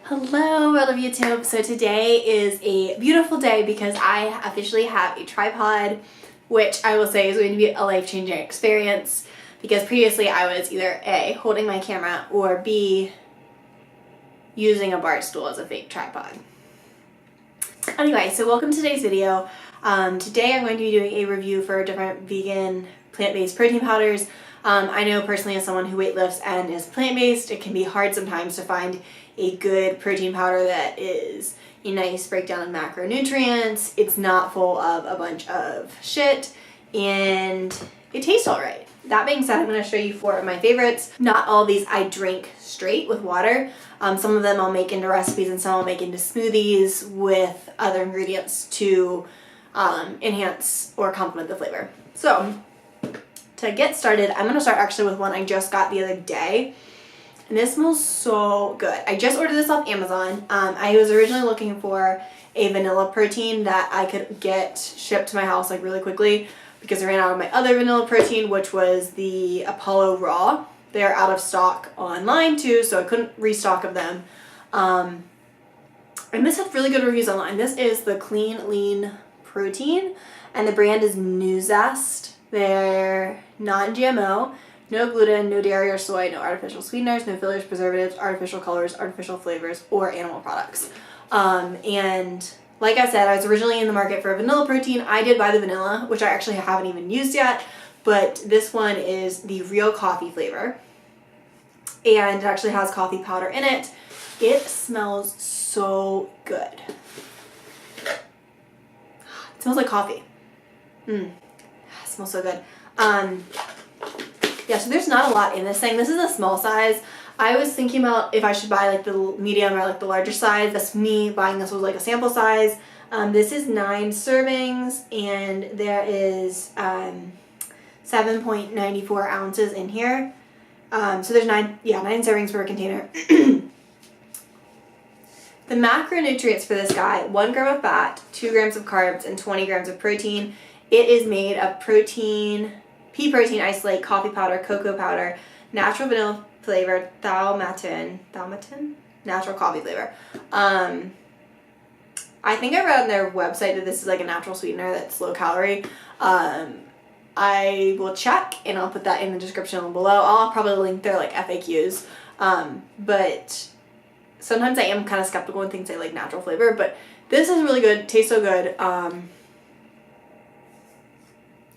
Hello world of YouTube. So today is a beautiful day because I officially have a tripod, which I will say is going to be a life-changing experience because previously I was either A, holding my camera, or B, using a bar stool as a fake tripod. Anyway, so welcome to today's video. Today I'm going to be doing a review for different vegan plant-based protein powders. I know personally as someone who weightlifts and is plant-based, it can be hard sometimes to find a good protein powder that is a nice breakdown of macronutrients. It's not full of a bunch of shit and it tastes alright. That being said, I'm going to show you 4 of my favorites. Not all of these I drink straight with water. Some of them I'll make into recipes and some I'll make into smoothies with other ingredients to enhance or complement the flavor. So to get started, I'm going to start actually with one I just got the other day. And this smells so good. I just ordered this off Amazon. I was originally looking for a vanilla protein that I could get shipped to my house like really quickly because I ran out of my other vanilla protein, which was the Apollo Raw. They're out of stock online too, so I couldn't restock of them. And this had really good reviews online. This is the Clean Lean Protein, and the brand is Nuzest. They're non-GMO. No gluten, no dairy or soy, no artificial sweeteners, no fillers, preservatives, artificial colors, artificial flavors, or animal products. And like I said, I was originally in the market for a vanilla protein. I did buy the vanilla, which I actually haven't even used yet, but this one is the real coffee flavor. And it actually has coffee powder in it. It smells so good. It smells like coffee. It smells so good. Yeah, so there's not a lot in this thing. This is a small size. I was thinking about if I should buy like the medium or like the larger size. That's me buying this was like a sample size. This is 9 servings and there is 7.94 ounces in here. So there's 9 servings per container. The macronutrients for this guy: 1 gram of fat, 2 grams of carbs, and 20 grams of protein. It is made of protein, pea protein isolate, coffee powder, cocoa powder, natural vanilla flavor, thaumatin, natural coffee flavor. I think I read on their website that this is like a natural sweetener that's low calorie. I will check and I'll put that in the description below. I'll probably link their like FAQs. But sometimes I am kind of skeptical when things say like natural flavor, but this is really good, tastes so good.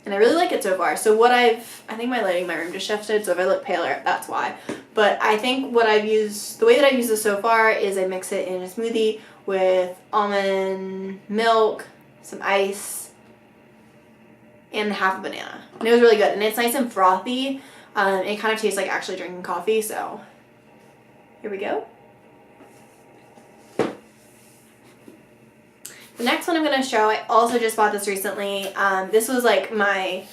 And I really like it so far. So I think my lighting in my room just shifted, so if I look paler, that's why. But I think the way that I've used this so far is I mix it in a smoothie with almond milk, some ice, and half a banana. And it was really good. And it's nice and frothy. It kind of tastes like actually drinking coffee, so here we go. The next one I'm going to show, I also just bought this recently. This was like my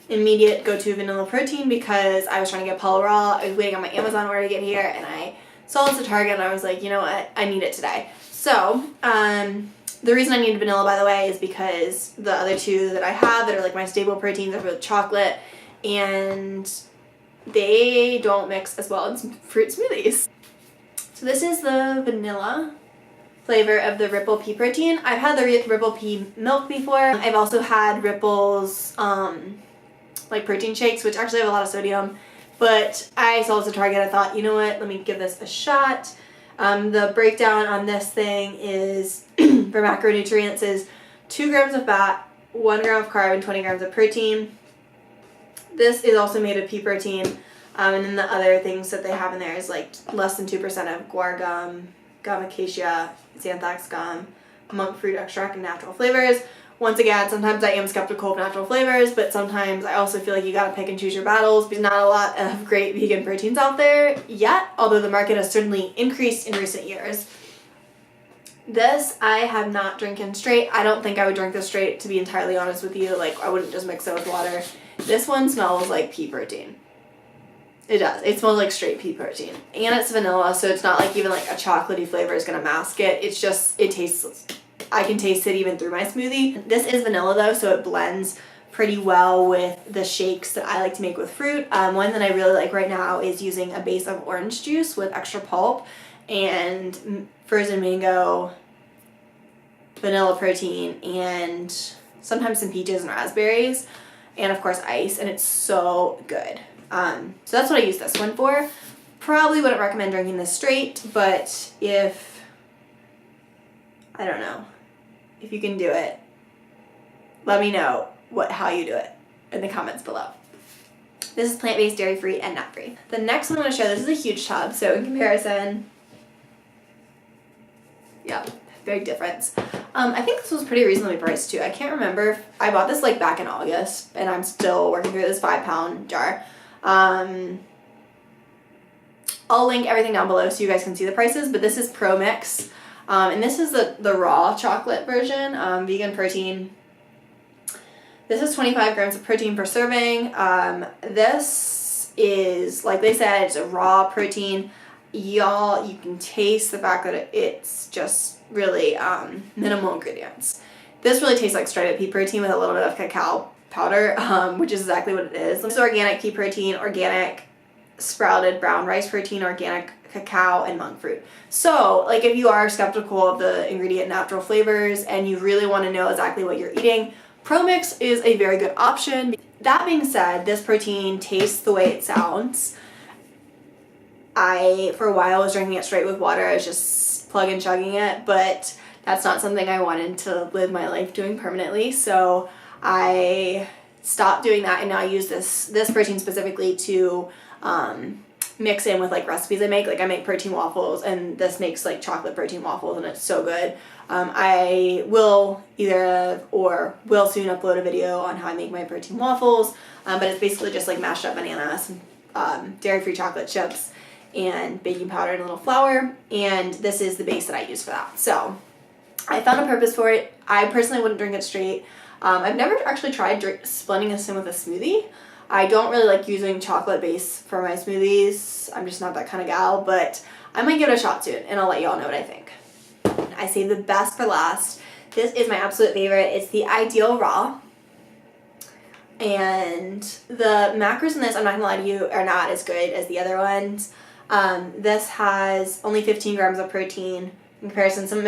immediate go-to vanilla protein because I was trying to get Apollo Raw. I was waiting on my Amazon order to get here and I saw this at Target and I was like, you know what, I need it today. So, the reason I needed vanilla, by the way, is because the other 2 that I have that are like my staple proteins are with chocolate and they don't mix as well in fruit smoothies. So this is the vanilla flavor of the Ripple pea protein. I've had the Ripple pea milk before. I've also had Ripple's like protein shakes, which actually have a lot of sodium, but I saw this at Target. I thought, you know what, let me give this a shot. The breakdown on this thing is for macronutrients is 2 grams of fat, 1 gram of carb, and 20 grams of protein. This is also made of pea protein, and then the other things that they have in there is like less than 2% of guar gum, gum acacia, xanthax gum, monk fruit extract, and natural flavors. Once again, sometimes I am skeptical of natural flavors, but sometimes I also feel like you gotta pick and choose your battles because not a lot of great vegan proteins out there yet, although the market has certainly increased in recent years. This I have not drinking straight. I don't think I would drink this straight, to be entirely honest with you. Like, I wouldn't just mix it with water. This one smells like pea protein. It does. It smells like straight pea protein. And it's vanilla, so it's not like even like a chocolatey flavor is going to mask it. It's just, it tastes, I can taste it even through my smoothie. This is vanilla though, so it blends pretty well with the shakes that I like to make with fruit. One that I really like right now is using a base of orange juice with extra pulp and frozen mango, vanilla protein, and sometimes some peaches and raspberries, and of course ice, and it's so good. So that's what I use this one for. Probably wouldn't recommend drinking this straight, but if, I don't know, if you can do it, let me know how you do it in the comments below. This is plant-based, dairy-free, and nut-free. The next one I'm going to show, this is a huge tub, so in comparison, yeah, big difference. I think this was pretty reasonably priced too. I can't remember. I bought this like back in August, and I'm still working through this 5-pound jar. I'll link everything down below so you guys can see the prices, but this is Pro Mix, and this is the raw chocolate version, vegan protein. This is 25 grams of protein per serving. This is, like they said, it's a raw protein. Y'all, you can taste the fact that it's just really minimal ingredients. This really tastes like straight up pea protein with a little bit of cacao powder, which is exactly what it is. This is organic pea protein, organic sprouted brown rice protein, organic cacao, and monk fruit. So, like, if you are skeptical of the ingredient natural flavors and you really want to know exactly what you're eating, Pro Mix is a very good option. That being said, this protein tastes the way it sounds. For a while, was drinking it straight with water. I was just plugging chugging it, but that's not something I wanted to live my life doing permanently. So I stopped doing that, and now I use this protein specifically to mix in with like recipes I make. Like I make protein waffles, and this makes like chocolate protein waffles, and it's so good. I will will soon upload a video on how I make my protein waffles, but it's basically just like mashed up bananas, dairy-free chocolate chips, and baking powder and a little flour, and this is the base that I use for that. So I found a purpose for it. I personally wouldn't drink it straight. I've never actually tried blending this in with a smoothie. I don't really like using chocolate base for my smoothies. I'm just not that kind of gal, but I might give it a shot soon, and I'll let y'all know what I think. I saved the best for last. This is my absolute favorite. It's the Ideal Raw. And the macros in this, I'm not gonna lie to you, are not as good as the other ones. This has only 15 grams of protein in comparison. Some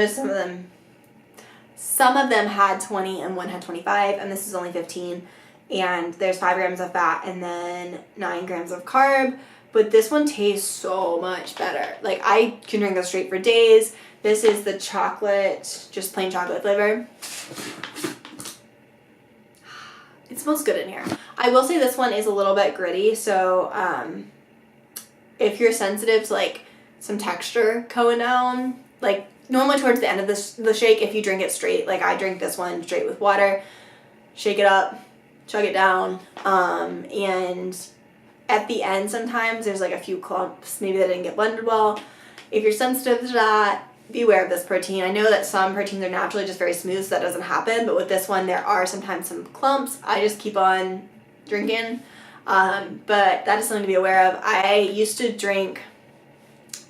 of them had 20 and one had 25, and this is only 15. And there's 5 grams of fat and then 9 grams of carb. But this one tastes so much better. Like, I can drink this straight for days. This is the chocolate, just plain chocolate flavor. It smells good in here. I will say this one is a little bit gritty, so if you're sensitive to like some texture going down, like normally towards the end of the shake, if you drink it straight, like I drink this one straight with water, shake it up, chug it down, and at the end sometimes there's like a few clumps, maybe that didn't get blended well. If you're sensitive to that, beware of this protein. I know that some proteins are naturally just very smooth, so that doesn't happen, but with this one there are sometimes some clumps. I just keep on drinking, but that is something to be aware of. I used to drink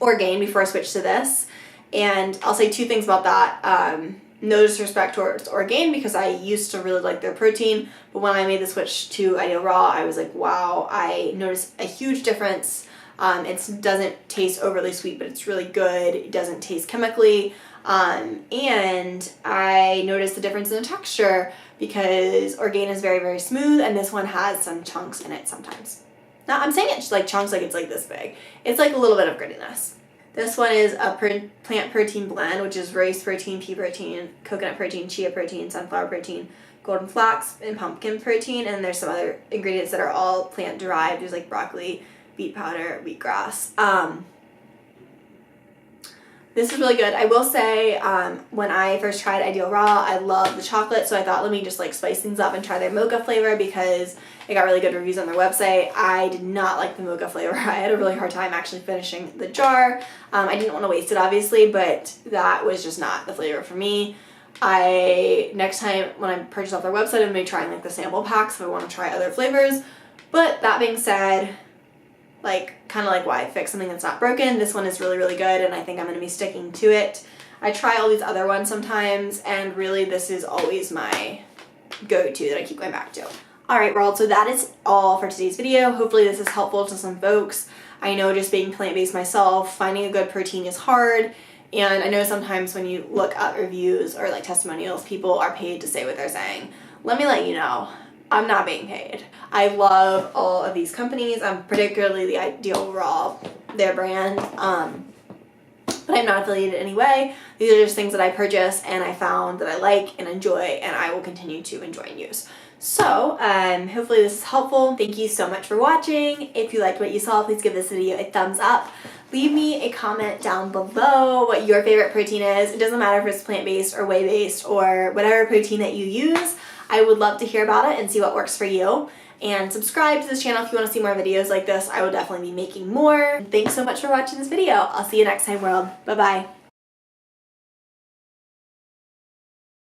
Orgain before I switched to this, and I'll say 2 things about that. No disrespect towards Orgain, because I used to really like their protein, but when I made the switch to Ideal Raw, I was like, wow, I noticed a huge difference. It doesn't taste overly sweet, but it's really good. It doesn't taste chemically, and I noticed the difference in the texture because Orgain is very, very smooth, and this one has some chunks in it sometimes. Now, I'm saying it's like chunks, like it's like this big. It's like a little bit of grittiness. This one is a plant protein blend, which is rice protein, pea protein, coconut protein, chia protein, sunflower protein, golden flax, and pumpkin protein. And there's some other ingredients that are all plant derived. There's like broccoli, beet powder, wheatgrass. This is really good. I will say, when I first tried Ideal Raw, I loved the chocolate, so I thought, let me just like spice things up and try their mocha flavor because it got really good reviews on their website. I did not like the mocha flavor. I had a really hard time actually finishing the jar. I didn't want to waste it, obviously, but that was just not the flavor for me. Next time when I purchase off their website, I'm going to be trying like the sample packs if I want to try other flavors. But that being said, like, kind of like why fix something that's not broken. This one is really, really good, and I think I'm going to be sticking to it. I try all these other ones sometimes, and really this is always my go-to that I keep going back to. Alright world, so that is all for today's video. Hopefully this is helpful to some folks. I know just being plant-based myself, finding a good protein is hard. And I know sometimes when you look up reviews or like testimonials, people are paid to say what they're saying. Let me let you know, I'm not being paid. I love all of these companies, particularly the Ideal Raw, their brand, but I'm not affiliated in any way. These are just things that I purchase and I found that I like and enjoy, and I will continue to enjoy and use. So, hopefully this is helpful. Thank you so much for watching. If you liked what you saw, please give this video a thumbs up. Leave me a comment down below what your favorite protein is. It doesn't matter if it's plant-based or whey-based or whatever protein that you use. I would love to hear about it and see what works for you. And subscribe to this channel if you want to see more videos like this. I will definitely be making more. Thanks so much for watching this video. I'll see you next time, world. Bye-bye.